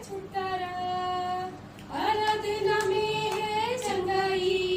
छुटकारा, आराधना में है चंगाई।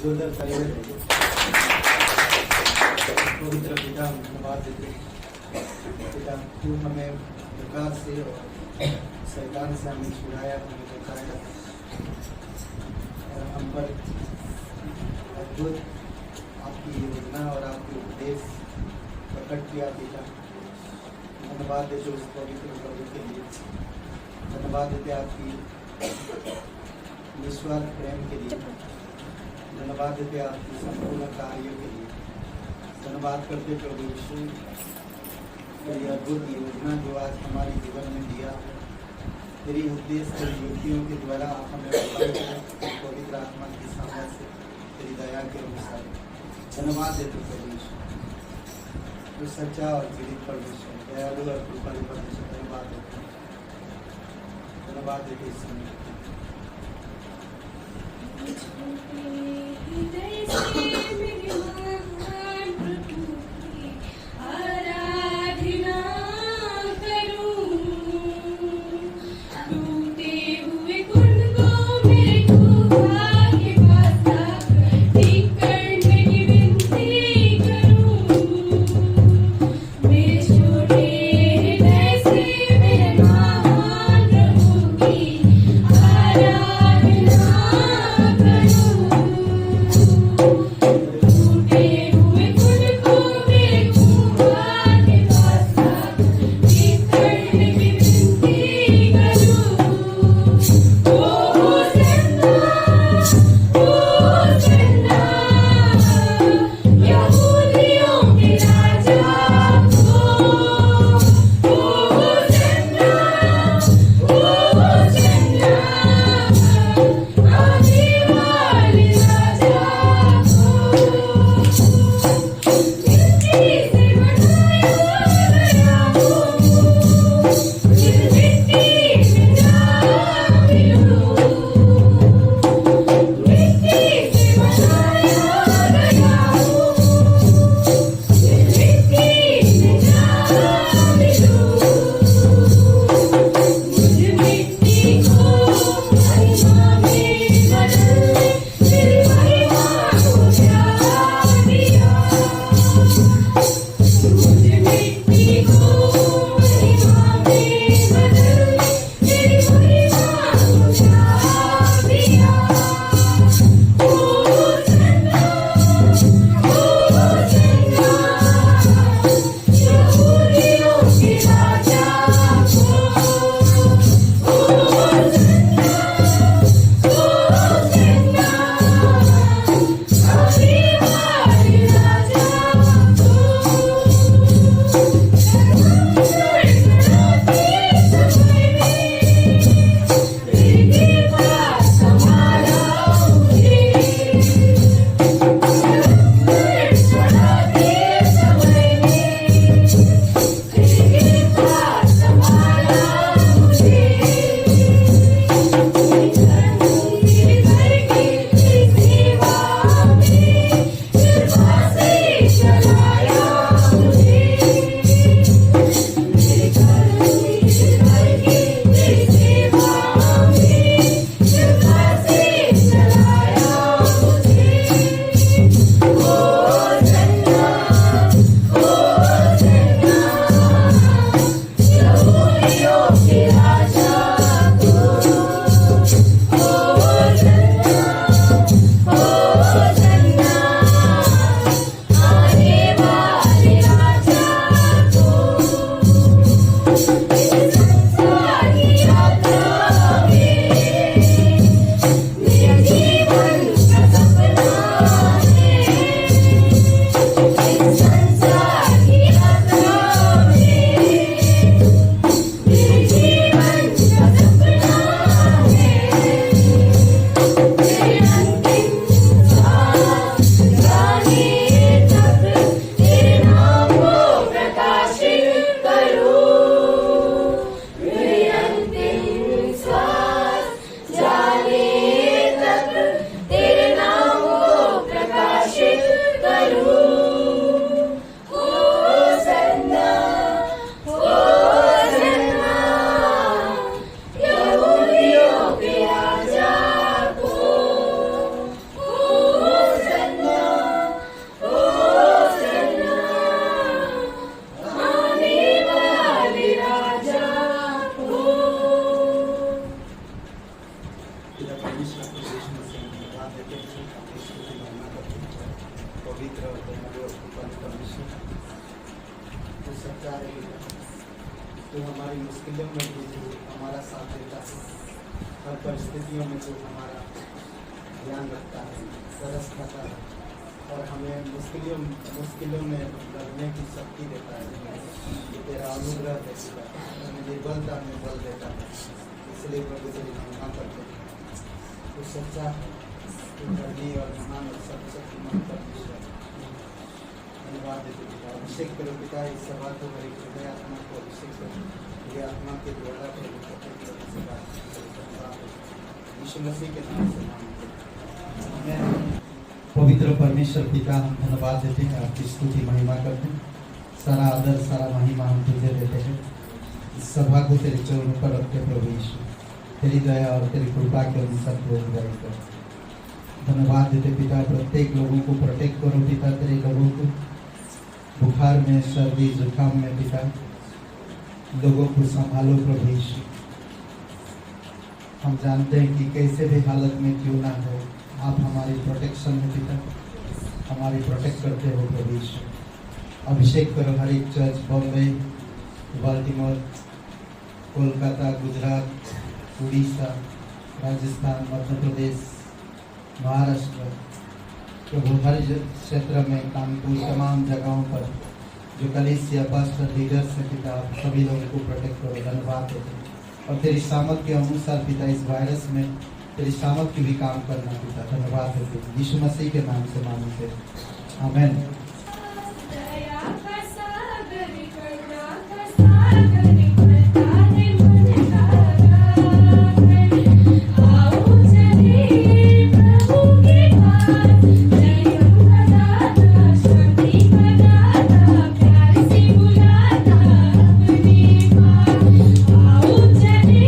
जोरदार तालियां दीजिए। पवित्र पिता हम धन्यवाद देते हैं। पिता तू हमें प्रकार से और शैतान से हमें छुड़ाया, हमें बचाया और हम पर अद्भुत आपकी योजना और आपके उपदेश प्रकट किया। पिता धन्यवाद देते उस पवित्र प्रभु के लिए, धन्यवाद देते आपकी निस्वार्थ प्रेम के लिए, धन्यवाद देते आपकी संपूर्ण कार्यों के लिए, धन्यवाद करते प्रभु यीशु तेरी अद्भुत योजना जो आज हमारे जीवन में दिया है, तेरी उद्देश्य तेरी युक्तियों के द्वारा आप हमें पवित्र आत्मा की सामर्थ से तेरी दया के अनुसार धन्यवाद देते प्रभु यीशु। तो सच्चा और जीवित परमेश्वर, दयालु और कृपालु परमेश्वर, धन्यवाद देते धन्यवाद देते इस समय। हृदय से मेरे महान प्रभु की आराधना करूं, टूटे हुए कुंड को मेरे खुदा के पास लाकर ठीक करने की विनती करूं। मेरे छोटे हृदय से मेरे महान प्रभु की आराधना करूं। सच्चा है पिता, तो हमारी मुश्किलों में भी जो हमारा साथ देता है, हर परिस्थितियों में जो हमारा ध्यान रखता है, तरस खाता है और हमें मुश्किलों में लड़ने की शक्ति देता है। ये तेरा अनुग्रह है पिता, हमें निर्बलता में बल देता है, इसलिए प्रभु तेरी महिमा करते हैं। तो सच्चा है, तो धर्मी और महान और सर्वशक्तिमान परमेश्वर, धन्यवाद देते पिता। अभिषेक करो पिता, इस सभा को हमारी हृदय आत्मा को अभिषेक करो, ये आत्मा के द्वारा प्रभु यीशु मसीह के नाम से मांगते हैं। पवित्र परमेश्वर पिता, हम धन्यवाद देते हैं, आपकी स्तुति महिमा करते हैं। सारा आदर सारा महिमा हम तुझे देते हैं। इस सभा को तेरे चरणों पर रखते प्रभु यीशु, तेरी दया और तेरी कृपा के अनुसार तू अगुवाई कर। धन्यवाद देते पिता, प्रत्येक लोगों को प्रोटेक्ट करो पिता, तेरे लोगों को बुखार में, सर्दी जुकाम में पिता, लोगों को संभालो प्रभु यीशु। हम जानते हैं कि कैसे भी हालत में क्यों ना हो, आप हमारी प्रोटेक्शन में पिता, हमारी प्रोटेक्ट करते हो प्रभु यीशु। अभिषेक करो हर एक चर्च, बॉम्बे, बाल्टीमोर, कोलकाता, गुजरात, उड़ीसा, राजस्थान, मध्य प्रदेश, महाराष्ट्र, प्रभु हर क्षेत्र में, कानपुर, तमाम जगहों पर जो कलीसिया पास्टर लीडर्स हैं पिता, आप सभी लोगों को प्रोटेक्ट करो। धन्यवाद देते हैं और तेरी सामर्थ के अनुसार पिता, इस वायरस में तेरी सामर्थ की भी काम करना पिता। धन्यवाद देते हैं, यीशु मसीह के नाम से मांगते हैं, आमीन। दया का सागर, करुणा का सागर निकलता है मन तारा है। आओ चले प्रभु के पास, जयम का दाता, शांति का दाता, प्यार से बुलाता अपने पास। आओ चले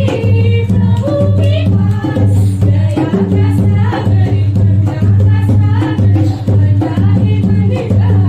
प्रभु के पास, दया का सागर, करुणा का सागर, भरता है मन तारा।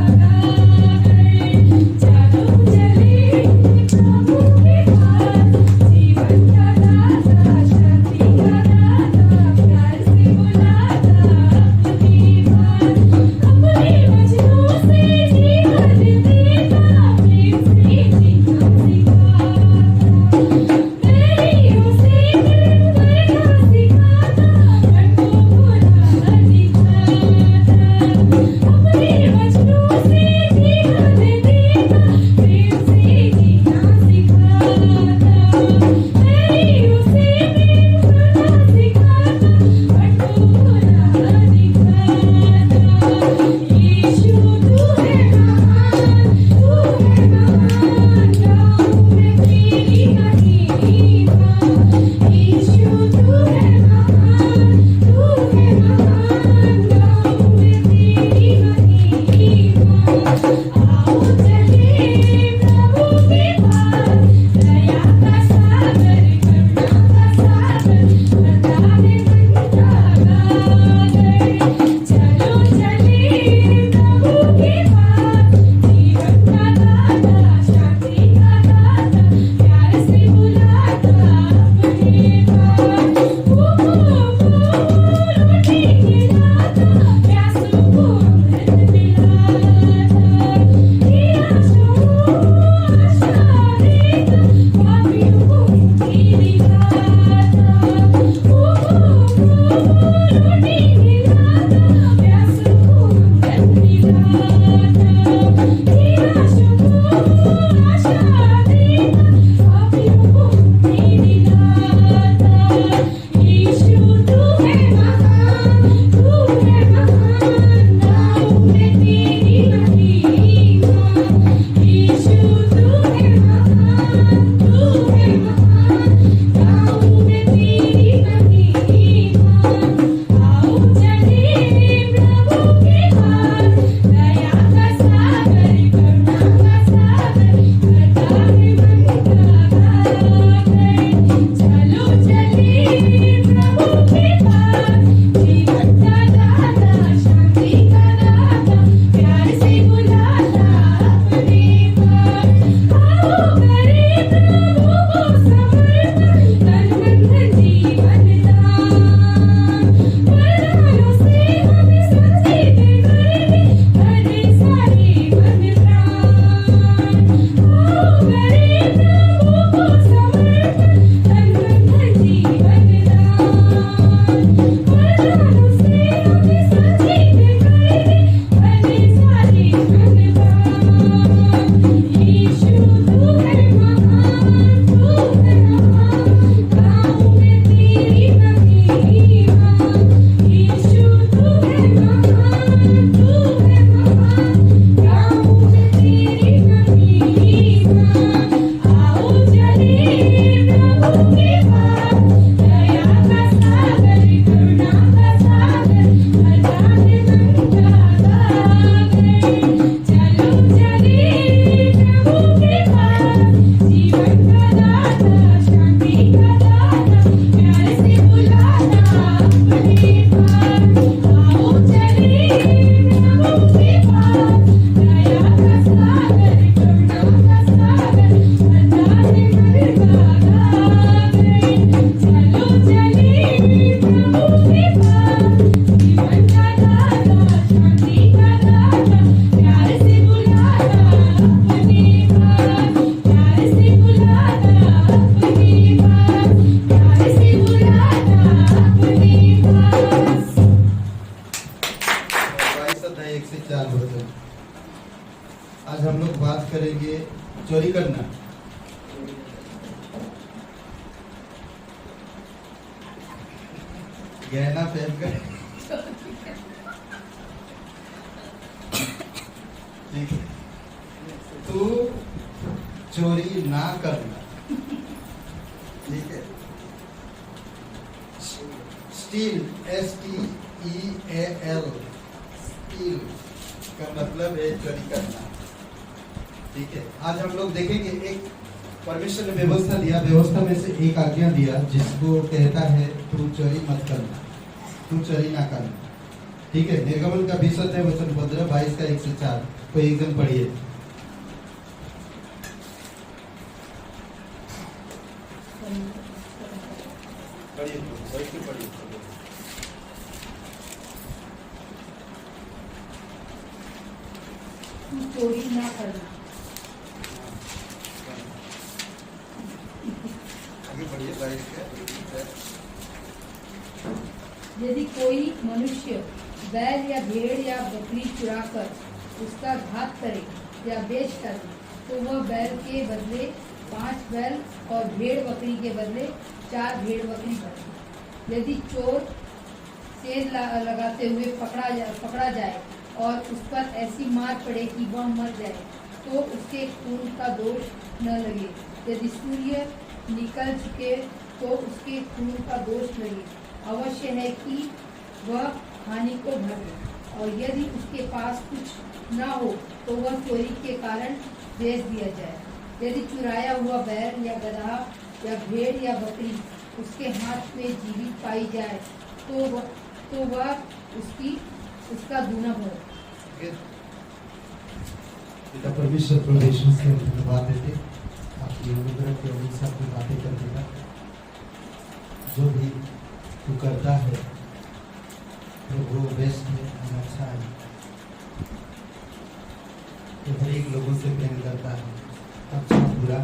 10 अध्याय 1 से 4 वचन। आज हम लोग बात करेंगे चोरी करना। गहना पहन कर ठीक है, तू चोरी ना करना। ठीक है, स्टील STEAL स्टील का मतलब है चोरी करना। ठीक है, आज हम लोग देखेंगे एक परमेश्वर ने व्यवस्था दिया, व्यवस्था में से एक आज्ञा दिया जिसको कहता है तू चोरी मत करना, तू चोरी ना करना। ठीक है, निर्गमन का 20 अध्याय वचन 15 22 का 1 से 4 को एक जन पढ़िए। तू चोरी ना करना। आगे बढ़िए 22 का। यदि कोई मनुष्य बैल या भेड़ या बकरी चुराकर उसका घात करे या बेच करे तो वह बैल के बदले 5 बैल और भेड़ बकरी के बदले 4 भेड़ बकरी भरे। यदि चोर सेंध लगाते हुए पकड़ा जाए और उस पर ऐसी मार पड़े कि वह मर जाए तो उसके खून का दोष न लगे। यदि सूर्य निकल चुके तो उसके खून का दोष लगे। अवश्य है कि वह हानि को भरे, और यदि उसके पास कुछ न हो तो वह चोरी के कारण बेच दिया जाए। यदि चुराया हुआ बैल या गधा या भेड़ या बकरी उसके हाथ में जीवित पाई जाए तो वह उसका दूना भरे। पिता परमेश्वर प्रभु से धन्यवाद देते, आपकी अनुग्रह के अनुसार की बातें कर देता। जो भी तू करता है प्रभु बेस्ट है, अच्छा है। तो हर एक लोगों से प्रेम करता है, अच्छा बुरा,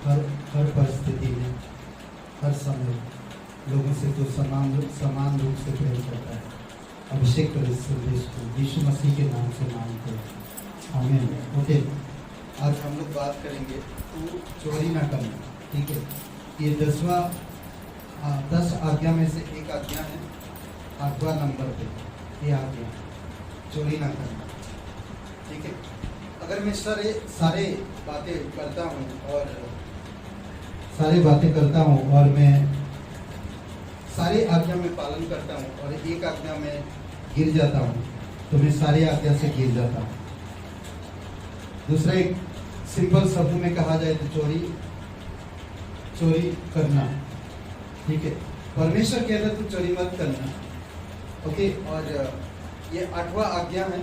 हर परिस्थिति में हर समय लोगों से तो समान रूप से प्रेम करता है। अभिषेक कर इस संदेश को यीशु मसीह के नाम से मांगते हैं, आमीन। ओके, आज हम लोग बात करेंगे तू चोरी ना करना। ठीक है, ये 10 आज्ञा में से एक आज्ञा है, 8वां नंबर पे ये आज्ञा चोरी ना करना। ठीक है, अगर मैं सारे बातें करता हूँ और मैं सारी आज्ञा में पालन करता हूँ और एक आज्ञा में गिर जाता हूँ तो मैं सारी आज्ञा से गिर जाता हूँ। दूसरा एक सिंपल शब्द में कहा जाए तो चोरी करना। ठीक है, परमेश्वर कहता है तू चोरी मत करना। ओके, और ये 8वां आज्ञा है।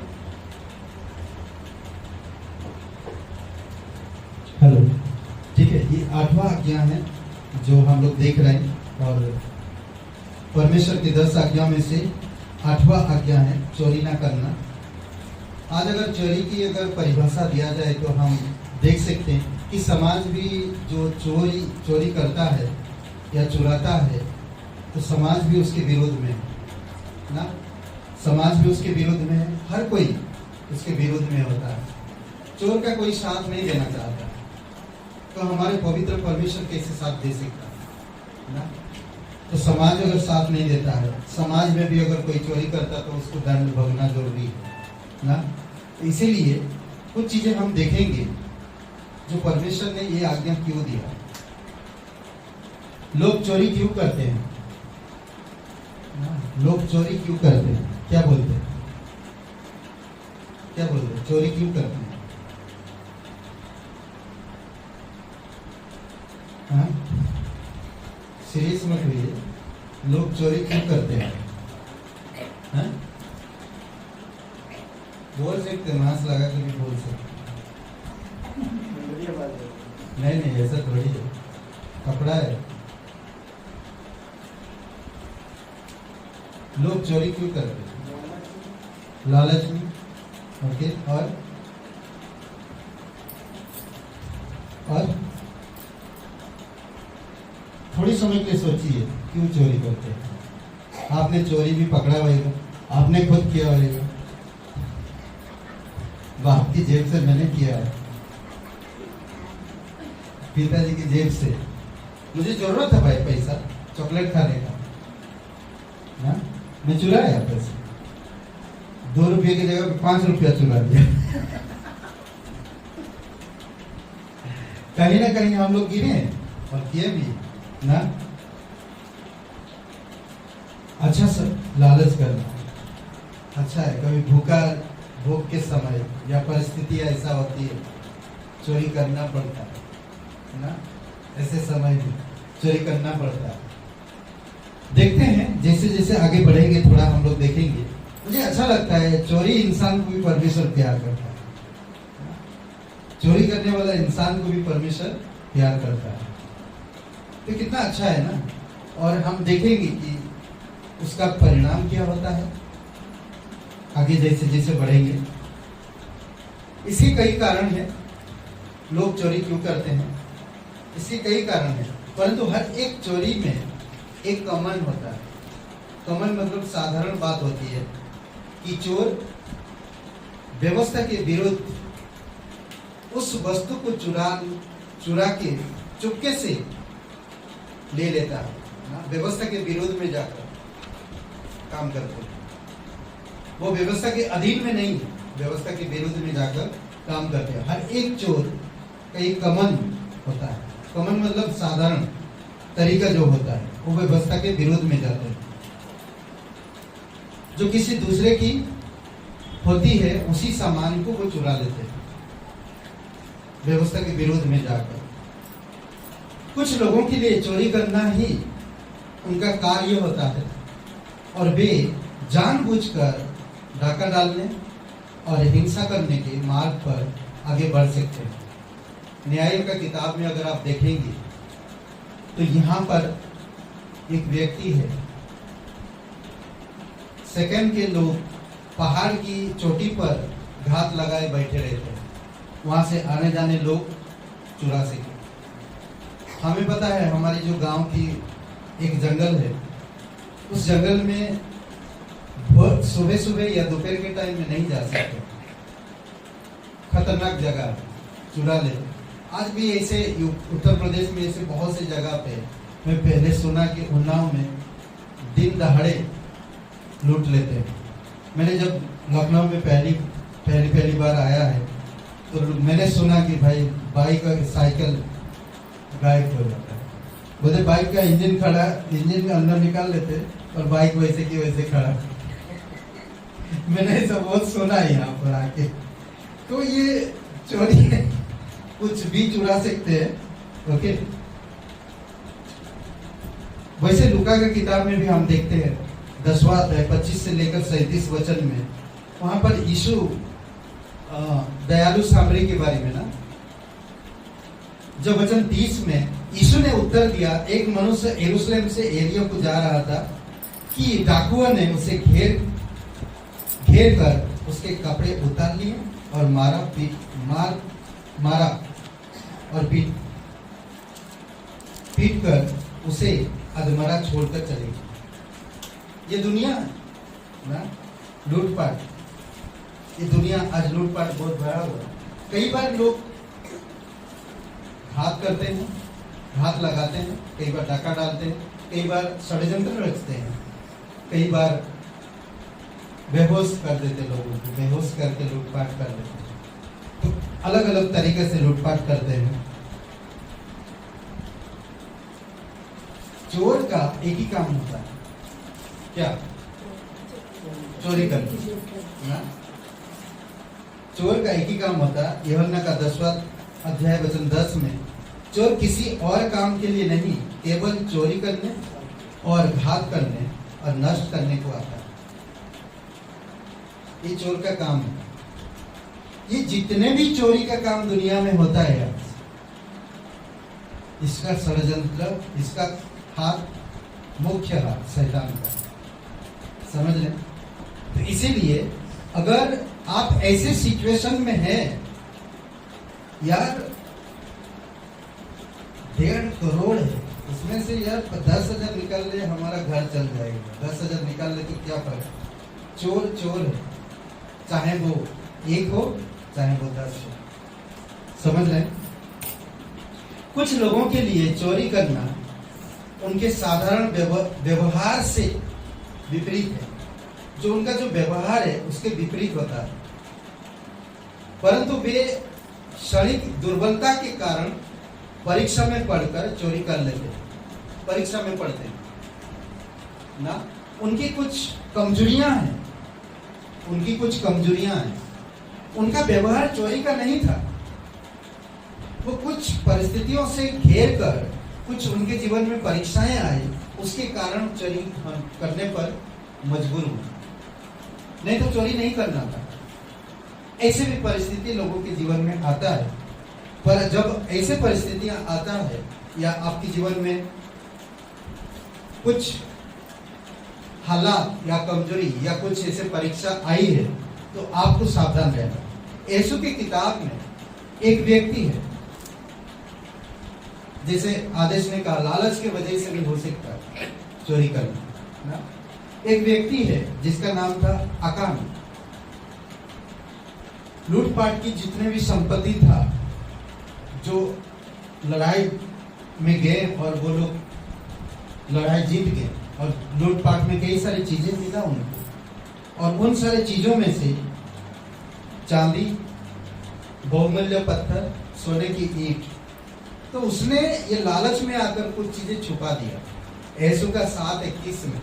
हेलो, ठीक है, ये 8वां आज्ञा है जो हम लोग देख रहे हैं, और परमेश्वर की 10 आज्ञा में से 8वां आज्ञा है चोरी ना करना। आज अगर चोरी की अगर परिभाषा दिया जाए तो हम देख सकते हैं कि समाज भी जो चोरी करता है या चुराता है तो समाज भी उसके विरोध में है ना। समाज भी उसके विरोध में है, हर कोई उसके विरोध में होता है। चोर का कोई साथ नहीं देना चाहता, तो हमारे पवित्र परमेश्वर कैसे साथ दे सकता है ना। तो समाज अगर साथ नहीं देता है, समाज में भी अगर कोई चोरी करता तो उसको दंड भोगना जरूरी है ना। इसीलिए कुछ चीजें हम देखेंगे जो परमेश्वर ने ये आज्ञा क्यों दिया। लोग चोरी क्यों करते हैं ना? लोग चोरी क्यों करते हैं? क्या बोलते हैं? चोरी क्यों करते हैं? हाँ, सीरियस मत होइए, लोग चोरी क्यों करते हैं? हाँ? बोल सकते, मास्क लगा के भी बोल सकते। नहीं, ऐसा थोड़ी है, कपड़ा है। लोग चोरी क्यों करते हैं? लालच में। ओके, और थोड़ी समय के लिए सोचिए क्यों चोरी करते हैं। आपने चोरी भी पकड़ा होगा, आपने खुद किया होगा, बाप की जेब से मैंने किया है, पिताजी की जेब से। मुझे जरूरत है भाई पैसा चॉकलेट खाने का ना, मैं चुराया पैसे, 2 रुपये की जगह पे 5 रुपया चुरा दिया। कहीं ना कहीं हम लोग गिरे और किए भी ना। अच्छा सर, लालच करना अच्छा है। कभी भूख के समय या परिस्थिति ऐसा होती है चोरी करना पड़ता है ना, ऐसे समय में चोरी करना पड़ता है। देखते हैं जैसे जैसे आगे बढ़ेंगे थोड़ा हम लोग देखेंगे। मुझे अच्छा लगता है, चोरी इंसान को भी परमेश्वर प्यार करता है, चोरी करने वाला इंसान को भी परमेश्वर प्यार करता है। तो कितना अच्छा है ना। और हम देखेंगे कि उसका परिणाम क्या होता है आगे जैसे जैसे बढ़ेंगे। इसके कई कारण है, लोग चोरी क्यों करते हैं, इसके कई कारण है, परंतु हर एक चोरी में एक कॉमन होता है। कॉमन मतलब साधारण बात होती है कि चोर व्यवस्था के विरुद्ध उस वस्तु को चुरा के चुपके से ले लेता है ना, व्यवस्था के विरोध में जाकर काम करते हैं। वो व्यवस्था के अधीन में नहीं, व्यवस्था के विरुद्ध में जाकर काम करते हैं। हर एक चोर का एक कॉमन होता है। कॉमन मतलब साधारण तरीका जो होता है, वो व्यवस्था के विरुद्ध में जाते हैं। जो किसी दूसरे की होती है उसी सामान को वो चुरा लेते हैं व्यवस्था के विरोध में जाकर। कुछ लोगों के लिए चोरी करना ही उनका कार्य होता है और वे जानबूझकर डाका डालने और हिंसा करने के मार्ग पर आगे बढ़ सकते हैं। न्याय का किताब में अगर आप देखेंगे तो यहाँ पर एक व्यक्ति है, सेकंड के लोग पहाड़ की चोटी पर घात लगाए बैठे रहते हैं, वहां से आने जाने लोग चुरा सके। हमें पता है हमारी जो गांव की एक जंगल है, उस जंगल में सुबह सुबह या दोपहर के टाइम में नहीं जा सकते, खतरनाक जगह, चुरा ले। आज भी ऐसे उत्तर प्रदेश में ऐसे बहुत सी जगह पे मैं पहले सुना कि उन्नाव में दिन दहाड़े लूट लेते हैं। मैंने जब लखनऊ में पहली बार आया है तो मैंने सुना कि भाई बाइक और साइकिल गायब हो जाता है। बोले बाइक का इंजन खड़ा, इंजन में अंदर निकाल लेते और बाइक वैसे की वैसे खड़ा। मैंने ऐसा बहुत सुना है यहाँ पर आके। तो ये चोरी है, कुछ भी चुरा सकते हैं। ओके, वैसे लूका की किताब में भी हम देखते हैं 10वां अध्याय 25 से लेकर 37 वचन में, वहां पर यीशु दयालु सामरी के बारे में ना, जब वचन 30 में यीशु ने उत्तर दिया, एक मनुष्य यरूशलेम से एरिया को जा रहा था कि डाकुओं ने उसे घेर कर उसके कपड़े उतार लिए और मारा और पीट कर उसे अधमरा छोड़कर चले गए। ये दुनिया ना लूटपाट, ये दुनिया आज लूटपाट बहुत बड़ा हुआ। कई बार लोग घात करते हैं, घात लगाते हैं, कई बार डाका डालते हैं, कई बार षड्यंत्र रचते हैं, कई बार बेहोश कर देते लोगों को, बेहोश करके लूटपाट कर देते हैं। तो अलग अलग तरीके से लूटपाट करते हैं। चोर का एक ही काम होता है, क्या? चोरी करना। चोर का एक ही काम होता है। यूहन्ना का 10वां अध्याय वचन 10 में, चोर किसी और काम के लिए नहीं, केवल चोरी करने और घात करने और नष्ट करने को आता है। ये चोर का काम है। ये जितने भी चोरी का काम दुनिया में होता है, इसका षड्यंत्र, इसका हाथ, मुख्य हाथ शैतान का, समझ लें। तो इसीलिए अगर आप ऐसे सिचुएशन में हैं, यार 1.5 करोड़ है, उसमें से यार 10,000 निकाल ले, हमारा घर चल जाएगा। 10,000 निकाल ले तो क्या फर्क, चोर चोर है, चाहे वो एक हो चाहे वो 10 हो। समझ रहे हैं? कुछ लोगों के लिए चोरी करना उनके साधारण व्यवहार से विपरीत है। जो उनका जो व्यवहार है उसके विपरीत होता है, परंतु वे क्षणिक दुर्बलता के कारण परीक्षा में पढ़कर चोरी कर लेते हैं। परीक्षा में पढ़ते हैं ना, उनकी कुछ कमजोरियां हैं, उनकी कुछ कमजोरियां हैं। उनका व्यवहार चोरी का नहीं था, वो कुछ परिस्थितियों से घेर कर, कुछ उनके जीवन में परीक्षाएं आई, उसके कारण चोरी करने पर मजबूर हुए, नहीं तो चोरी नहीं करना था। ऐसे भी परिस्थिति लोगों के जीवन में आता है, पर जब ऐसे परिस्थितियां आता है या आपके जीवन में कुछ हालात या कमजोरी या कुछ ऐसे परीक्षा आई है, तो आपको सावधान रहना। यीशु की किताब में एक व्यक्ति है, जैसे आदेश ने कहा, लालच के वजह से भी हो सकता है चोरी करना ना। एक व्यक्ति है जिसका नाम था अकान। लूटपाट की जितने भी संपत्ति था, जो लड़ाई में गए और वो लोग लड़ाई जीत गए और लूटपाट में कई सारी चीजें मिला उनको, और उन सारी चीजों में से चांदी, बहुमूल्य पत्थर, सोने की ईंट, तो उसने ये लालच में आकर कुछ चीजें छुपा दिया। यीशु का 7:21 में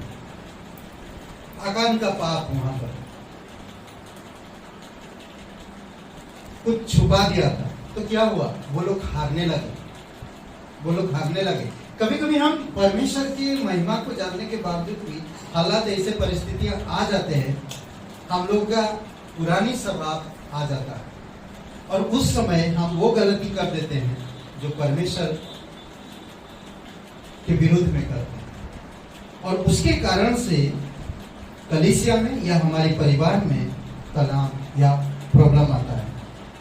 अकान का पाप वहां पर कुछ छुपा दिया था, तो क्या हुआ, वो लोग हारने लगे। कभी कभी हम परमेश्वर की महिमा को जानने के बावजूद भी हालात, ऐसे परिस्थितियां आ जाते हैं, हम लोग का पुरानी स्वभाव आ जाता है और उस समय हम वो गलती कर देते हैं जो परमेश्वर के विरुद्ध में करते हैं, और उसके कारण से कलीसिया में या हमारे परिवार में तनाव या प्रॉब्लम आता है।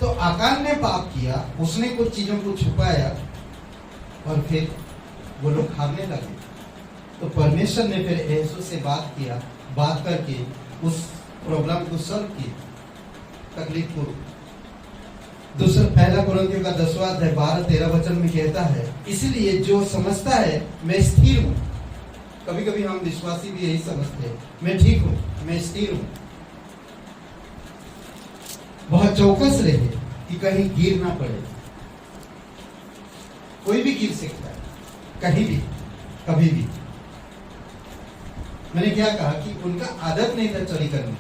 तो आकान ने पाप किया, उसने कुछ चीजों को छुपाया और फिर वो लोग हारने लगे। तो परमेश्वर ने फिर यीशु से बात करके उस प्रॉब्लम को सॉल्व किया, तकलीफ को। दूसरा पहला कुरिन्थियों का 10वां अध्याय 12-13 वचन में कहता है, इसलिए जो समझता है मैं स्थिर हूं। कभी कभी हम विश्वासी भी यही समझते हैं, मैं ठीक हूं, मैं स्थिर हूं। बहुत चौकस रहे कि कहीं गिर ना पड़े। कोई भी गिर सकता है, कहीं भी, कभी भी। मैंने क्या कहा कि उनका आदत नहीं था चोरी करने,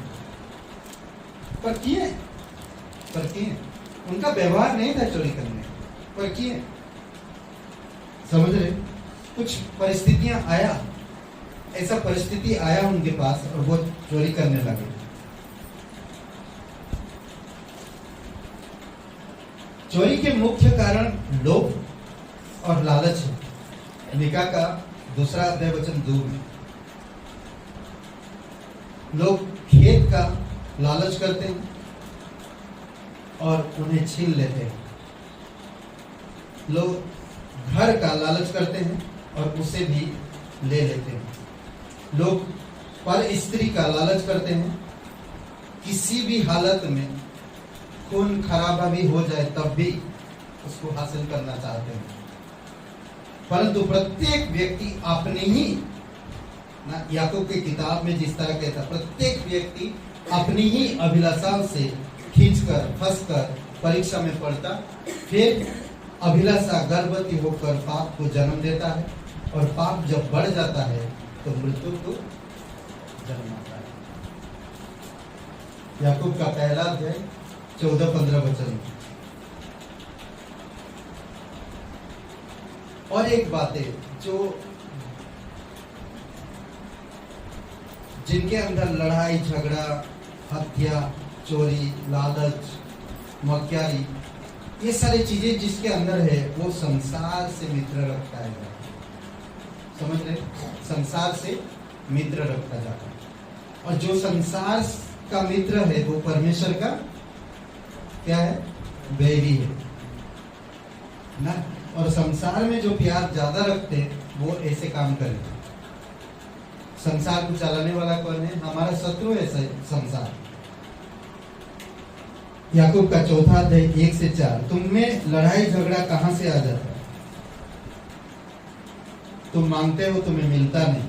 पर किए। उनका व्यवहार नहीं था चोरी करने, पर किए। समझ रहे? कुछ परिस्थितियां आया, ऐसा परिस्थिति आया उनके पास और वो चोरी करने लगे। चोरी के मुख्य कारण लोभ और लालच है। मीका का 2 अध्याय वचन 2 में लोग खेत का लालच करते हैं और उन्हें छीन लेते हैं। लोग घर का लालच करते हैं और उसे भी ले लेते हैं। लोग पर स्त्री का लालच करते हैं, किसी भी हालत में खून खराबा भी हो जाए तब भी उसको हासिल करना चाहते हैं। परंतु प्रत्येक व्यक्ति अपने ही ना, याकूब की किताब में जिस तरह कहता, प्रत्येक व्यक्ति अपनी ही अभिलाषाओं से खींचकर फंसकर परीक्षा में पड़ता, फिर अभिलाषा गर्भवती होकर पाप को जन्म देता है, और पाप जब बढ़ जाता है तो मृत्यु को जन्म आता है। याकूब का पहला अध्याय 14-15 वचन। और एक बात है, जो जिनके अंदर लड़ाई झगड़ा, हत्या, चोरी, लालच, मक्यारी, ये सारी चीजें जिसके अंदर है, वो संसार से मित्र रखता है। समझ रहे? संसार से मित्र रखता जाता है, और जो संसार का मित्र है वो परमेश्वर का क्या है? बैरी है ना। और संसार में जो प्यार ज्यादा रखते हैं वो ऐसे काम करेंगे। संसार को चलाने वाला कौन है? हमारा शत्रु है संसार। याकूब का 4 अध्याय 1 से 4। तुम में लड़ाई झगड़ा कहां से आ जाता है? तुम मांगते हो, तुम्हें मिलता नहीं।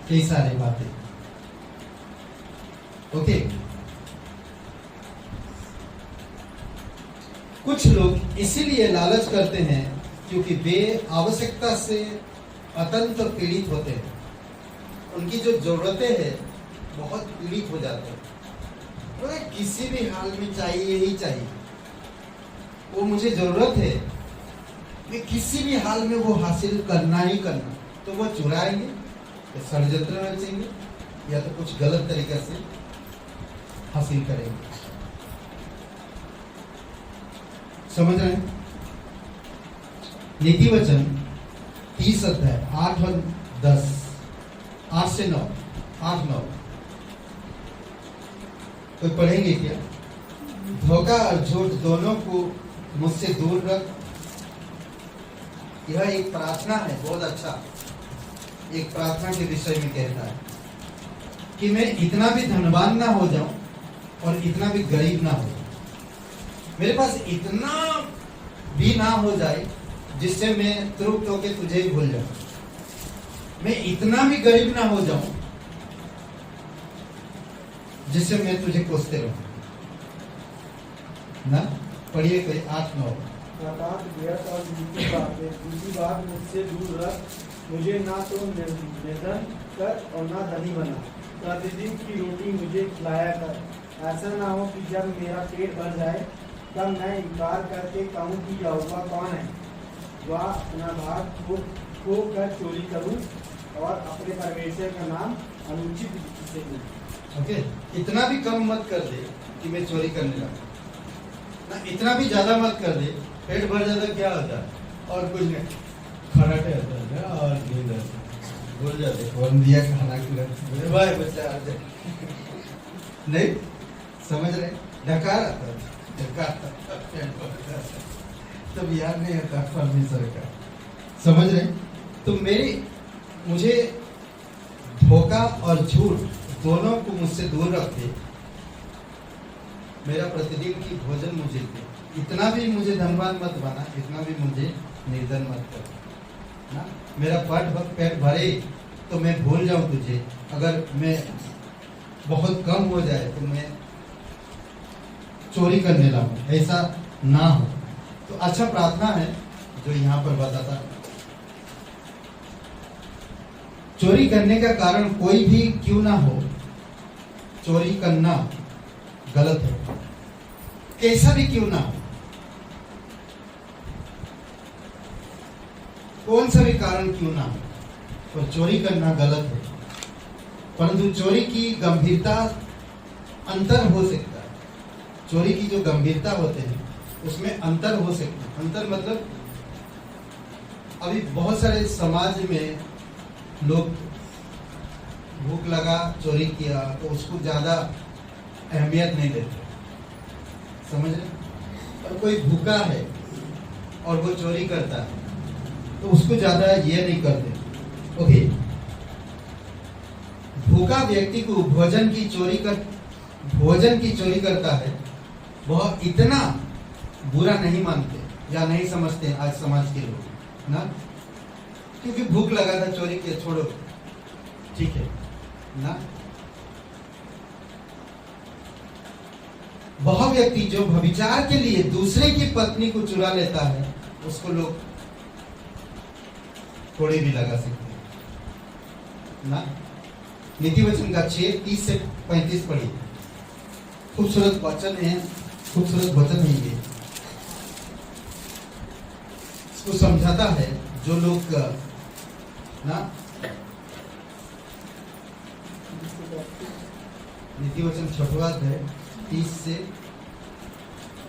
कई सारी बातें। ओके, कुछ लोग इसीलिए लालच करते हैं क्योंकि वे आवश्यकता से अत्यंत पीड़ित होते हैं। उनकी जो जरूरतें हैं बहुत पीड़ित हो जाते हैं। उन्हें किसी भी हाल में चाहिए ही चाहिए। वो मुझे जरूरत है, मैं किसी भी हाल में वो हासिल करना ही करना। तो वो चुराएंगे, तो षड्यंत्र रचेंगे, या तो कुछ गलत तरीके से हासिल करेंगे। समझ रहे हैं? नीति वचन 30 अध्याय 8 और 10, 8 से 9, 8-9 कोई पढ़ेंगे क्या? धोखा और झूठ दोनों को मुझसे दूर रख। यह एक प्रार्थना है, बहुत अच्छा एक प्रार्थना के विषय में कहता है कि मैं इतना भी धनवान ना हो जाऊं और इतना भी गरीब ना हो जाऊं। मेरे पास इतना भी ना हो जाए जिससे मैं तृप्त होकर तुझे ही भूल जाऊं। मैं इतना भी गरीब ना हो जाऊं जिससे मैं तुझे कोसते रहूं ना। पढ़िए कोई 8-9। व्यर्थ और झूठी बातें, दूसरी बात मुझसे दूर रख। मुझे ना तो निर्धन कर और ना धनी बना। प्रतिदिन की रोटी मुझे खिलाया कर। ऐसा ना हो कि जब मेरा पेट भर जाए तब मैं इनकार करके कहूँ कि यहोवा कौन है। वह अपना भाग खो कर चोरी करूँ और अपने परमेश्वर का नाम अनुचित रीति से लूं। ओके, इतना भी कम मत कर दे कि मैं चोरी करने लगा ना, इतना भी ज्यादा मत कर दे पेट भर जाता क्या होता है और कुछ नहीं, खराटे होता है और भूल जाते कौन दिया खाना मेरे भाई बच्चा आ जाए। नहीं समझ रहे? ढकार आता है, तब याद नहीं आता परमेश्वर का। समझ रहे? तो मुझे धोखा और झूठ दोनों को मुझसे दूर रखते। मेरा प्रतिदिन की भोजन मुझे दे। इतना भी मुझे धनवान मत बना, इतना भी मुझे निर्धन मत कर ना। मेरा पेट भरे तो मैं भूल जाऊं तुझे। अगर मैं बहुत कम हो जाए तो मैं चोरी करने लगूं, ऐसा ना हो। तो अच्छा प्रार्थना है जो यहाँ पर बताता। चोरी करने का कारण कोई भी क्यों ना हो, चोरी करना गलत है, कैसा भी क्यों ना हो। कौन सा भी कारण क्यों ना हो, तो चोरी करना गलत है। परंतु चोरी की गंभीरता अंतर हो सकता है। चोरी की जो गंभीरता होते हैं उसमें अंतर हो सकता है। अंतर मतलब अभी बहुत सारे समाज में लोग भूख लगा चोरी किया तो उसको ज्यादा अहमियत नहीं देते। समझ रहे? और कोई भूखा है और वो चोरी करता है तो उसको ज्यादा ये नहीं करते। ओके, भूखा व्यक्ति को भोजन की चोरी करता है, वह इतना बुरा नहीं मानते या नहीं समझते आज समाज के लोग ना, क्योंकि भूख लगा था चोरी किया, छोड़ो ठीक है ना। वह व्यक्ति जो व्यभिचार के लिए दूसरे की पत्नी को चुरा लेता है उसको लोग थोड़े भी लगा सकते हैं ना। नीति वचन का 6:30 से 35 पढ़िए। खूबसूरत वचन है, खूबसूरत वचन है ये। इसको समझाता है जो लोग ना। नीति वचन 6वां है 30 से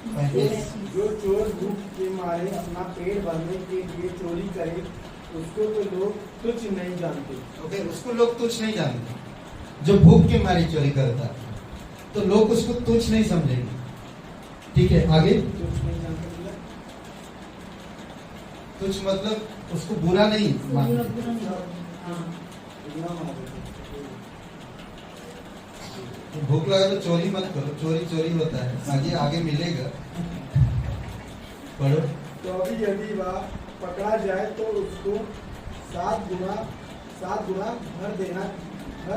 35। जो चोर भूख के मारे अपना पेट भरने के लिए चोरी करे उसको तो लोग तुच्छ नहीं जानते। ओके, उसको लोग तुच्छ नहीं जानते। जो भूख के मारे चोरी करता है तो लोग उसको तुच्छ नहीं समझेंगे। ठीक है, आगे। तुच्छ नहीं जानते, तुच्छ मतलब उसको बुरा नहीं मानते। कितना मांगोगे? तो भूख लगा तो चोरी मत करो, चोरी चोरी होता है, आगे आगे मिलेगा। पढ़ो। तो अभी यदि वह पकड़ा जाए तो उसको 7 गुना भर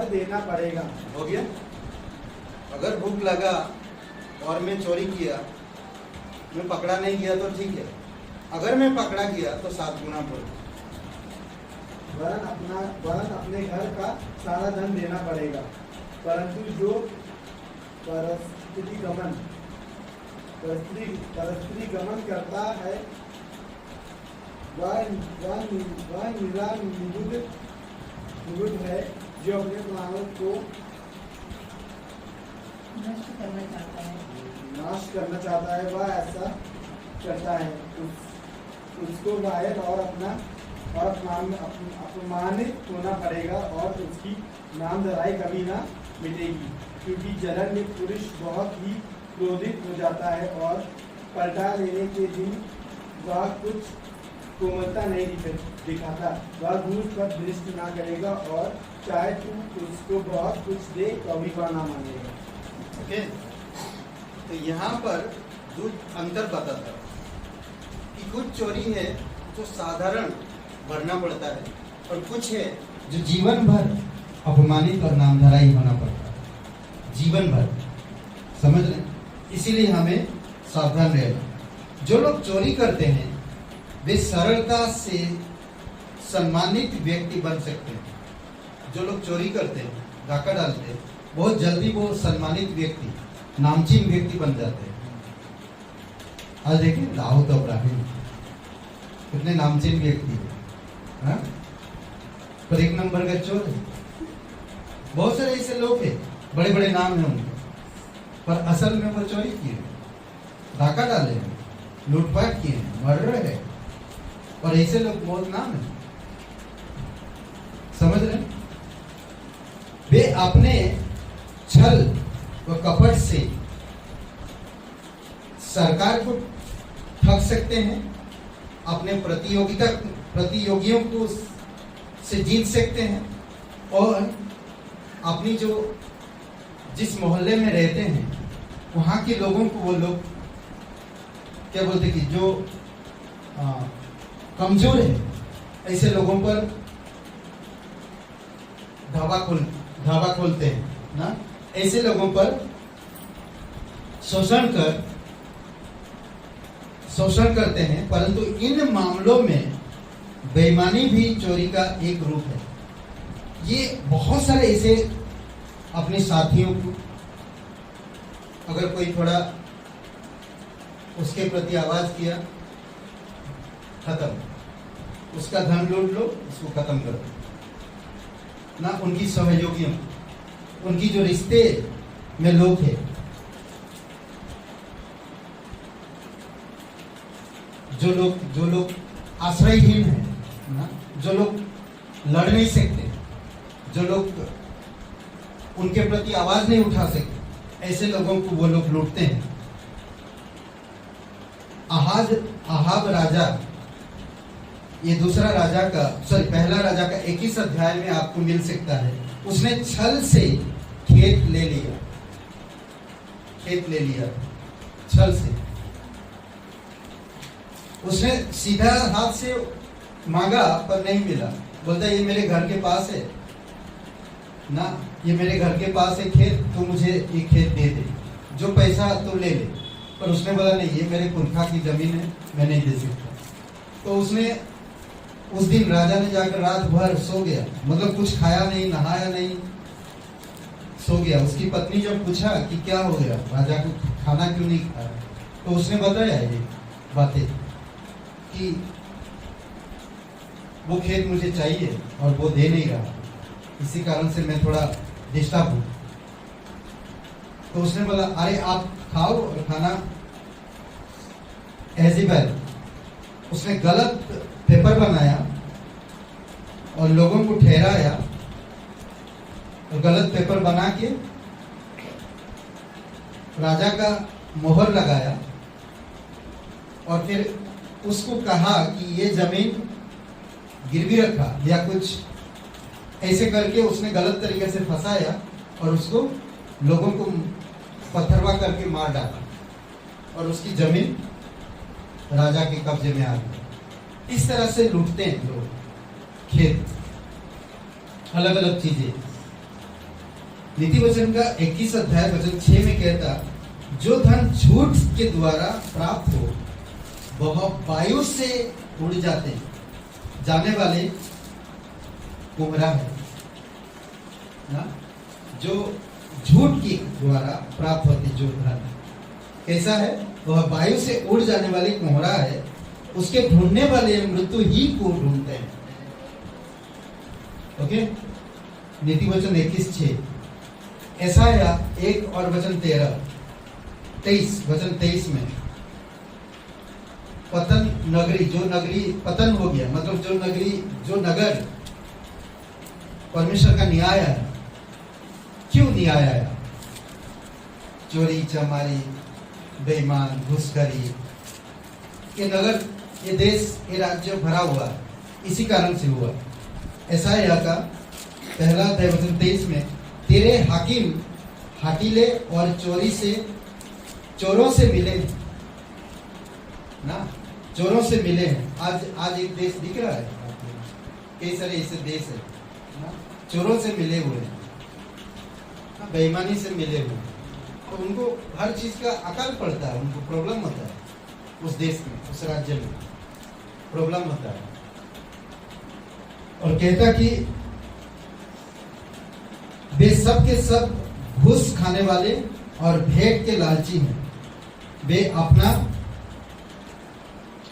देना पड़ेगा। हो गया। अगर भूख लगा और मैं चोरी किया, मैं पकड़ा नहीं गया तो ठीक है, अगर मैं पकड़ा गया तो 7 गुना भर। वरन अपने घर का सारा धन देना पड़ेगा। परंतु जो परस्त्री गमन करता है वह निरा निबुद्ध है, जो अपने प्राणों को नष्ट करना चाहता है। नाश करना चाहता है, वह ऐसा करता है। उसको घायल और अपमानित होना पड़ेगा और उसकी नामधराई कभी ना मिटेगी, क्योंकि जलन में पुरुष बहुत ही क्रोधित हो जाता है और पलटा लेने के दिन वह कुछ कोमलता नहीं दिखाता। वह घूस पर दृष्टि ना करेगा और चाहे तू उसको बहुत कुछ दे तो भी वह ना मानेगा। ओके, तो यहाँ पर दूध अंतर बताता है कि कुछ चोरी है जो साधारण भरना पड़ता है और कुछ है जो जीवन भर अपमानित और नामधरा ही होना पड़ता है, जीवन भर। समझ रहे? इसीलिए हमें सावधान रहना। जो लोग चोरी करते हैं वे सरलता से सम्मानित व्यक्ति बन सकते हैं। जो लोग चोरी करते हैं, डाका डालते हैं, बहुत जल्दी वो सम्मानित व्यक्ति, नामचीन व्यक्ति बन जाते हैं। आज देखिए दाऊद इब्राहिम कितने नामचीन व्यक्ति है, हाँ? पर 1 नंबर का चोर है। बहुत सारे ऐसे लोग हैं, बड़े बड़े नाम हैं उनके, पर असल में वो चोरी किए, डाका डाले हैं, लूटपाट किए हैं, मर्डर है, और ऐसे लोग बहुत नाम है। समझ रहे? वे अपने छल व कपट से सरकार को ठग सकते हैं, अपने प्रतियोगियों को से जीत सकते हैं, और अपनी जो जिस मोहल्ले में रहते हैं वहाँ के लोगों को वो लोग क्या बोलते कि जो कमजोर है ऐसे लोगों पर ढाबा खोलते हैं ना, ऐसे लोगों पर शोषण करते हैं। परंतु इन मामलों में बेईमानी भी चोरी का एक रूप है। ये बहुत सारे ऐसे अपने साथियों को अगर कोई थोड़ा उसके प्रति आवाज किया, खत्म, उसका धन लूट लो, उसको खत्म कर दो ना। उनकी सहयोगियों, उनकी जो रिश्ते में लोग हैं, जो लोग आश्रयहीन है ना, जो लोग लड़ नहीं सकते, जो लोग उनके प्रति आवाज नहीं उठा सकते, ऐसे लोगों को वो लोग लूटते हैं। आहाब राजा, ये दूसरा राजा का पहला राजा का 21 अध्याय में आपको मिल सकता है। उसने छल से खेत ले लिया, छल से। उसने सीधा हाथ से मांगा पर नहीं मिला, बोलता ये मेरे घर के पास है ना, ये मेरे घर के पास है खेत, तो मुझे ये खेत दे दे, जो पैसा तो ले ले। पर उसने बोला नहीं, ये मेरे पुरखा की जमीन है, मैं नहीं दे सकता। तो उसने उस दिन राजा ने जाकर रात भर सो गया, मतलब कुछ खाया नहीं, नहाया नहीं, सो गया। उसकी पत्नी जब पूछा कि क्या हो गया, राजा को खाना क्यों नहीं खाया, तो उसने बताया ये बातें कि वो खेत मुझे चाहिए और वो दे नहीं रहा, इसी कारण से मैं थोड़ा डिस्टर्ब हूँ। तो उसने बोला अरे आप खाओ और खाना। एजेबेल उसने गलत पेपर बनाया और लोगों को ठहराया और गलत पेपर बना के राजा का मोहर लगाया और फिर उसको कहा कि ये जमीन गिरवी रखा या कुछ ऐसे करके उसने गलत तरीके से फंसाया और उसको लोगों को पत्थरवा करके मार डाला और उसकी जमीन राजा के कब्जे में आ गई। इस तरह से लूटते हैं लोग खेत, अलग अलग चीजें। नीति वचन का 21 अध्याय वचन 6 में कहता, जो धन झूठ के द्वारा प्राप्त हो वह वायु से उड़ जाने वाले कुम्हरा है ना। जो झूठ के द्वारा प्राप्त होती जो धन कैसा है, वह वायु से उड़ जाने वाले कुम्हरा है, उसके ढूंढने वाले मृत्यु ही को ढूंढते हैं। ओके, नीति वचन 21:6, यशायाह 1 और वचन 23 वचन 23 में, पतन नगरी, जो नगरी पतन हो गया, मतलब जो नगर परमेश्वर का न्याय आया। क्यों न्याय आया? चोरी चमारी, बेईमान, घूसखोरी, ये नगर, ये देश, ये राज्य भरा हुआ, इसी कारण से हुआ। यशायाह का 1 अध्याय वचन 23 में, तेरे हाकिम हठीले और चोरों से मिले ना, चोरों से मिले हैं। आज एक देश दिख रहा है, कई सारे ऐसे देश है ना, चोरों से मिले हुए हैं, बेईमानी से मिले हुए, तो उनको हर चीज का अकाल पड़ता है, उनको प्रॉब्लम होता है, उस देश में, उस राज्य में प्रॉब्लम होता है। और कहता कि वे सब के सब घूस खाने वाले और भेंट के लालची हैं।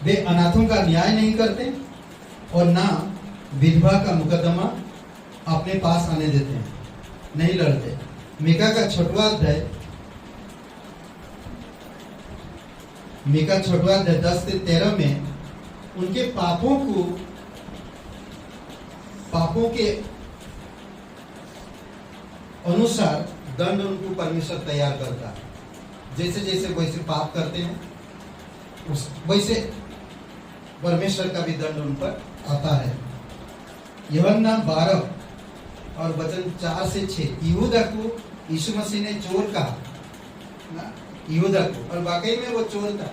वे अनाथों का न्याय नहीं करते और ना विधवा का मुकदमा अपने पास आने देते हैं, नहीं लड़ते। मीका का 6वां अध्याय 10 से 13 में, उनके पापों के अनुसार दंड उनको परमेश्वर तैयार करता है। जैसे जैसे वैसे पाप करते हैं, वैसे परमेश्वर का भी दंड उन पर आता है। यूहन्ना 12 और वचन 4 से 6, यहूदा को यीशु मसीह ने चोर कहा ना, यहूदा को, और वाकई में वो चोर था।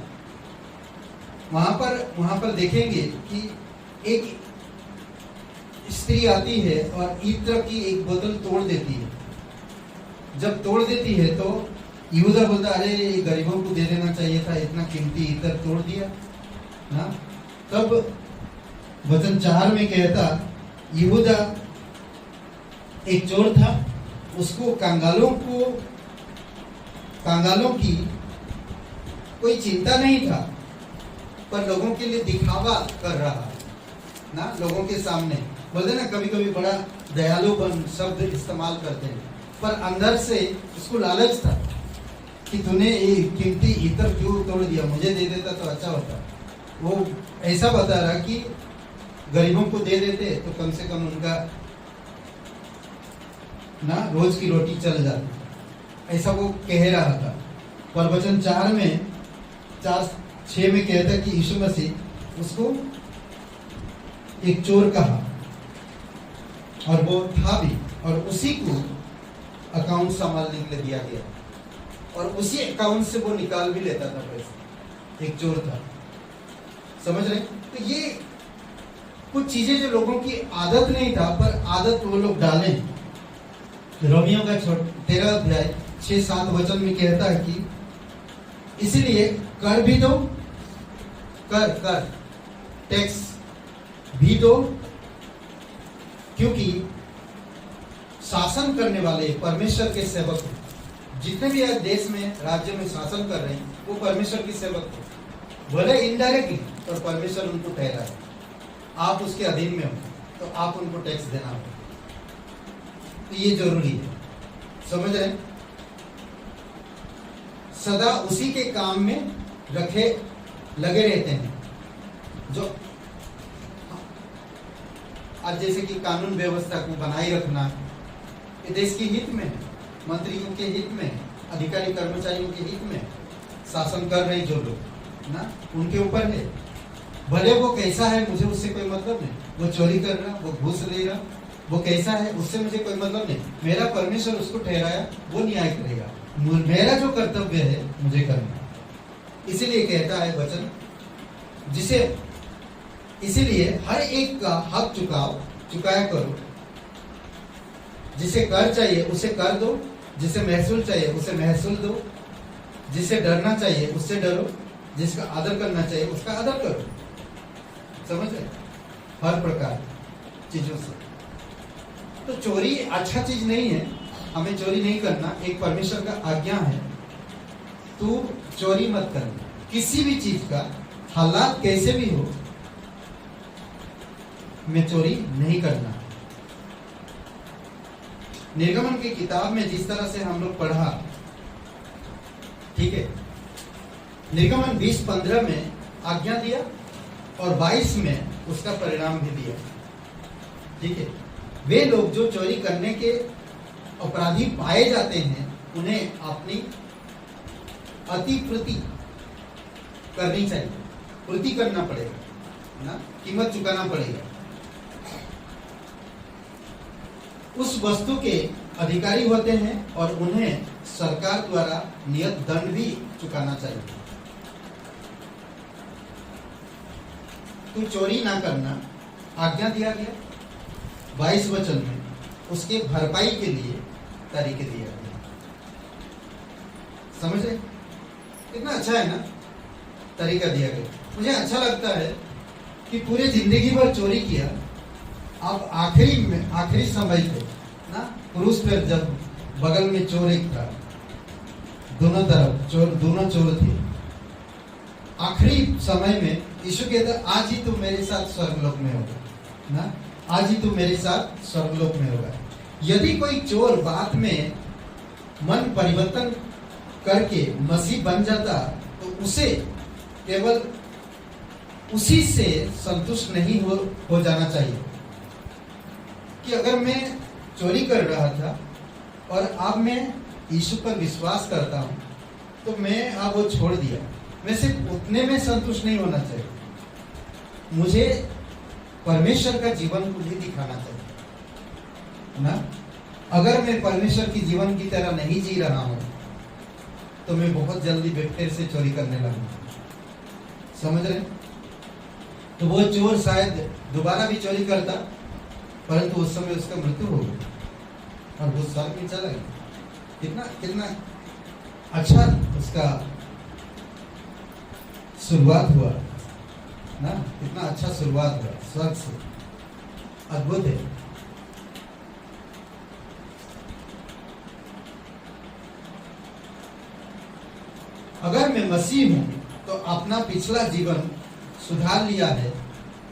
वहां पर देखेंगे कि एक स्त्री आती है और इत्र की एक बोतल तोड़ देती है। जब तोड़ देती है तो यहूदा बोलता, अरे गरीबों को दे देना चाहिए था, इतना कीमती इत्र तोड़ दिया ना। तब वचन 4 में कहता, यहूदा एक चोर था, उसको कंगालों की कोई चिंता नहीं था, पर लोगों के लिए दिखावा कर रहा ना, लोगों के सामने बोलते ना, कभी कभी बड़ा दयालुपन शब्द इस्तेमाल करते हैं, पर अंदर से उसको लालच था कि तूने ये कीमती इत्र क्यों तोड़ दिया, मुझे दे देता तो अच्छा होता। वो ऐसा बता रहा कि गरीबों को दे देते तो कम से कम उनका ना रोज की रोटी चल जाती, ऐसा वो कह रहा था। पर वचन 4 में 4:6 में कहता है कि यीशु मसीह उसको एक चोर कहा, और वो था भी, और उसी को अकाउंट संभालने के लिए दिया गया, और उसी अकाउंट से वो निकाल भी लेता था पैसे। एक चोर था, समझ रहे? तो ये कुछ चीजें जो लोगों की आदत नहीं था, पर आदत वो लोग डाले। रोमियो का 13 अध्याय 6-7 वचन में कहता है कि इसलिए कर भी दो, कर टैक्स भी दो, क्योंकि शासन करने वाले परमेश्वर के सेवक हैं। जितने भी आज देश में, राज्य में शासन कर रहे हैं, वो परमेश्वर के सेवक हैं, भले इनडायरेक्टली, पर परमेश्वर उनको ठहरा है। आप उसके अधीन में हो तो आप उनको टैक्स देना होगा, तो ये जरूरी है, समझ रहे? सदा उसी के काम में लगे रहते हैं। जो आज जैसे कि कानून व्यवस्था को बनाए रखना ये देश के हित में है, मंत्रियों के हित में, अधिकारी कर्मचारियों के हित में, शासन कर रहे जो लोग ना, उनके ऊपर है। भले वो कैसा है, मुझे उससे कोई मतलब नहीं, वो चोरी कर रहा, वो घूस ले रहा, वो कैसा है उससे मुझे कोई मतलब नहीं। मेरा परमेश्वर उसको ठहराया, वो न्याय करेगा। मेरा जो कर्तव्य है मुझे करना। इसीलिए कहता है वचन, इसीलिए हर एक का हक चुकाया करो। जिसे कर चाहिए उसे कर दो, जिसे महसूल चाहिए उसे महसूल दो, जिसे डरना चाहिए उससे डरो, जिसका आदर करना चाहिए उसका आदर करो। समझ रहे? हर प्रकार चीजों से। तो चोरी अच्छा चीज नहीं है, हमें चोरी नहीं करना। एक परमेश्वर का आज्ञा है, तू चोरी मत करना। किसी भी चीज का हालात कैसे भी हो, मैं चोरी नहीं करना। निर्गमन की किताब में जिस तरह से हम लोग पढ़ा, ठीक है, निर्गमन 20:15 में आज्ञा दिया और 22 में उसका परिणाम भी दिया। ठीक है, वे लोग जो चोरी करने के अपराधी पाए जाते हैं, उन्हें अपनी अतिप्रति करनी चाहिए। प्रति करना पड़ेगा ना, कीमत चुकाना पड़ेगा। उस वस्तु के अधिकारी होते हैं और उन्हें सरकार द्वारा नियत दंड भी चुकाना चाहिए। तो चोरी ना करना आज्ञा दिया गया 22 वचन में, उसके भरपाई के लिए तरीके दिया गया। समझ रहे? कितना अच्छा है ना, तरीका दिया गया। मुझे अच्छा लगता है कि पूरे जिंदगी भर चोरी किया, अब आखिरी समय पे ना, पुरुष पे जब बगल में चोर एक था, दोनों तरफ दोनों चोर थे। आखिरी समय में यीशु कहता, आज ही तू मेरे साथ स्वर्गलोक में होगा ना, आज ही तू मेरे साथ स्वर्गलोक में होगा। यदि कोई चोर बात में मन परिवर्तन करके मसीह बन जाता, तो उसे केवल उसी से संतुष्ट नहीं हो जाना चाहिए कि अगर मैं चोरी कर रहा था और अब मैं यीशु पर विश्वास करता हूं, तो मैं अब वो छोड़ दिया। मैं सिर्फ उतने में संतुष्ट नहीं होना चाहिए, मुझे परमेश्वर का जीवन को भी दिखाना चाहिए ना। अगर मैं परमेश्वर की जीवन की तरह नहीं जी रहा हूं, तो मैं बहुत जल्दी फिर से चोरी करने लगूंगा। समझ रहे? तो वो चोर शायद दोबारा भी चोरी करता, परंतु उस समय उसका मृत्यु हो गई और वो स्वर्ग में चला गया। कितना अच्छा उसका शुरुआत हुआ ना, कितना अच्छा शुरुआत हुआ स्वर्ग से। अद्भुत है। अगर मैं मसीह हूं, तो अपना पिछला जीवन सुधार लिया है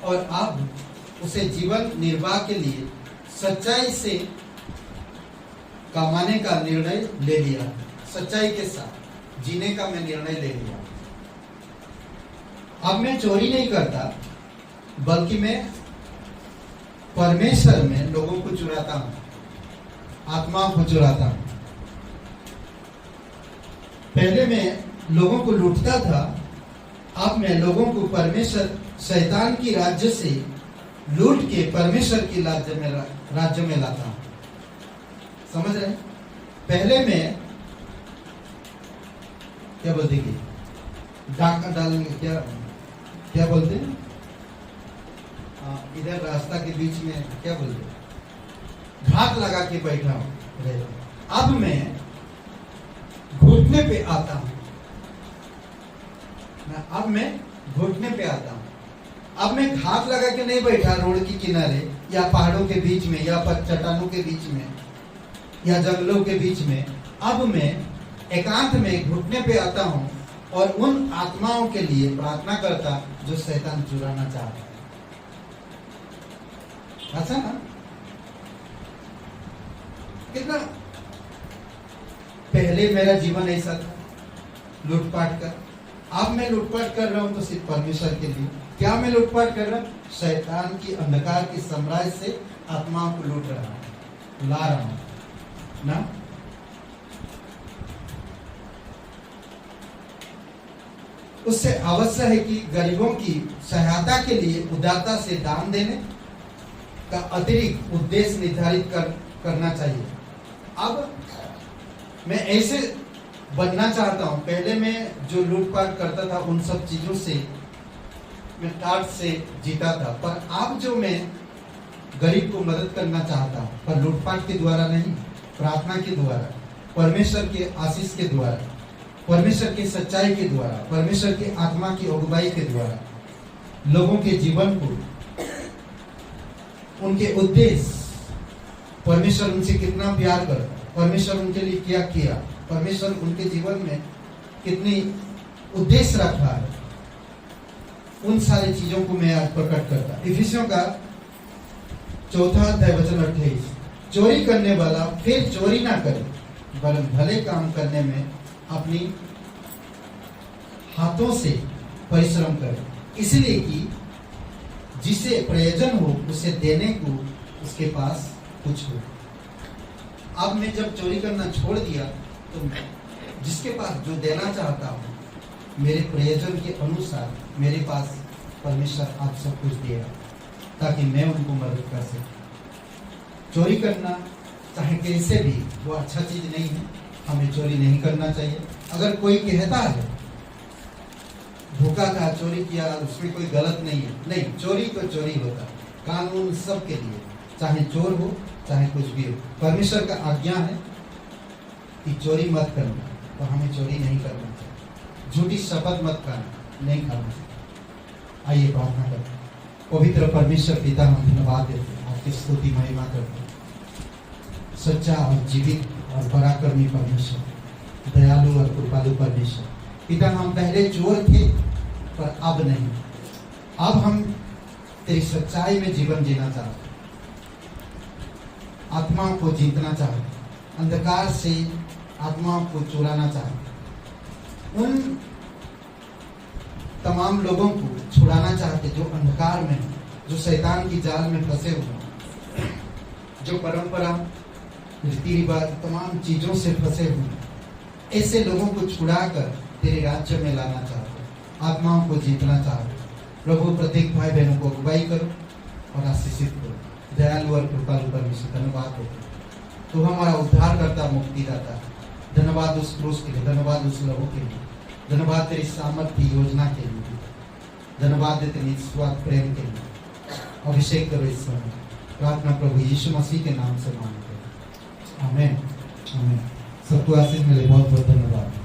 और अब उसे जीवन निर्वाह के लिए सच्चाई से कमाने का निर्णय ले लिया। सच्चाई के साथ जीने का मैं निर्णय ले लिया। अब मैं चोरी नहीं करता, बल्कि मैं परमेश्वर में लोगों को चुराता हूं, आत्माओं को चुराता हूं। पहले मैं लोगों को लूटता था, अब मैं लोगों को परमेश्वर शैतान की राज्य से लूट के परमेश्वर की राज्य में लाता हूं। समझ रहे? पहले मैं क्या बोलते कि डाका डालेंगे, क्या बोलते हैं, इधर रास्ता के बीच में क्या बोलते, घात लगा के बैठा हूं। अब मैं घुटने पे आता हूं, अब मैं घुटने पे आता हूं। अब मैं घात लगा के नहीं बैठा रोड के किनारे या पहाड़ों के बीच में या चट्टानों के बीच में या जंगलों के बीच में। अब मैं एकांत में घुटने पे आता हूं और उन आत्माओं के लिए प्रार्थना करता जो शैतान चुराना चाहता है। अच्छा ना? कितना पहले मेरा जीवन ऐसा था, लूटपाट का। अब मैं लूटपाट कर रहा हूं तो सिर्फ परमेश्वर के लिए। क्या मैं लूटपाट कर रहा हूं? शैतान की अंधकार की साम्राज्य से आत्माओं को लूट रहा हूं, ला रहा हूं ना। उससे आवश्यक है कि गरीबों की सहायता के लिए उदारता से दान देने का अतिरिक्त उद्देश्य निर्धारित करना चाहिए। अब मैं ऐसे बनना चाहता हूं। पहले मैं जो लूटपाट करता था उन सब चीजों से मैं टाट से जीता था, पर अब जो मैं गरीब को मदद करना चाहता हूं, पर लूटपाट के द्वारा नहीं, प्रार्थना के द्वारा, परमेश्वर के आशीष के द्वारा, परमेश्वर की सच्चाई के द्वारा, परमेश्वर की आत्मा की अगुवाई के द्वारा लोगों के जीवन को, उनके उद्देश्य, परमेश्वर उनसे कितना प्यार करता, परमेश्वर उनके लिए क्या किया, परमेश्वर उनके जीवन में कितनी उद्देश्य रखा है, उन सारी चीजों को मैं आज प्रकट करता। इफिसियों का 4 अध्याय वचन 28, चोरी करने वाला फिर चोरी ना करे, वरन भले काम करने में अपनी हाथों से परिश्रम करे, इसलिए कि जिसे प्रयोजन हो उसे देने को उसके पास कुछ हो। अब मैं जब चोरी करना छोड़ दिया तो जिसके पास जो देना चाहता हूँ, मेरे प्रयोजन के अनुसार मेरे पास परमेश्वर आप सब कुछ देगा, ताकि मैं उनको मदद कर सकूं। चोरी करना चाहे कैसे भी वो अच्छा चीज नहीं है, हमें चोरी नहीं करना चाहिए। अगर कोई कहता है धोखा का चोरी किया उसमें कोई गलत नहीं है, नहीं, चोरी तो चोरी होता है, कानून सब के लिए, चाहे चोर हो चाहे कुछ भी हो। परमेश्वर का आज्ञा है कि चोरी मत करना, तो हमें चोरी नहीं करना चाहिए। झूठी शपथ मत खाना, नहीं खाना चाहिए। आइए प्रार्थना करते हैं। पवित्र परमेश्वर पिता, हम धन्यवाद देते हैं, आपकी स्तुति महिमा करते हैं। सच्चा और जीवित और पराक्रमी परमेश्वर, दयालु और कृपालु परमेश्वर पिता, हम पहले चोर थे पर अब नहीं। अब हम तेरी सच्चाई में जीवन जीना चाहते, आत्माओं को जीतना चाहते, अंधकार से आत्माओं को चुराना चाहते, उन तमाम लोगों को छुड़ाना चाहते जो अंधकार में, जो शैतान की जाल में फंसे हुए, जो परंपरा, रीति रिवाज, तमाम चीजों से फंसे हुए, ऐसे लोगों को छुड़ाकर तेरे राज्य में लाना चाहते, आत्माओं को जीतना चाहते। प्रभु, प्रत्येक भाई बहनों को अगुवाई करो और आशीषित करो। दयालु और कृपालु परमेश्वर, धन्यवाद देते, तो हमारा उद्धार करता, मुक्तिदाता। धन्यवाद उस क्रूस के लिए, धन्यवाद उस लहू के लिए, धन्यवाद तेरी सामर्थ्य योजना के लिए, धन्यवाद देते निस्वार्थ प्रेम के लिए। अभिषेक करो इस समय। प्रार्थना प्रभु यीशु मसीह के नाम से मांगते हैं, आमीन, आमीन। सबको आशीष मिले। बहुत बहुत धन्यवाद।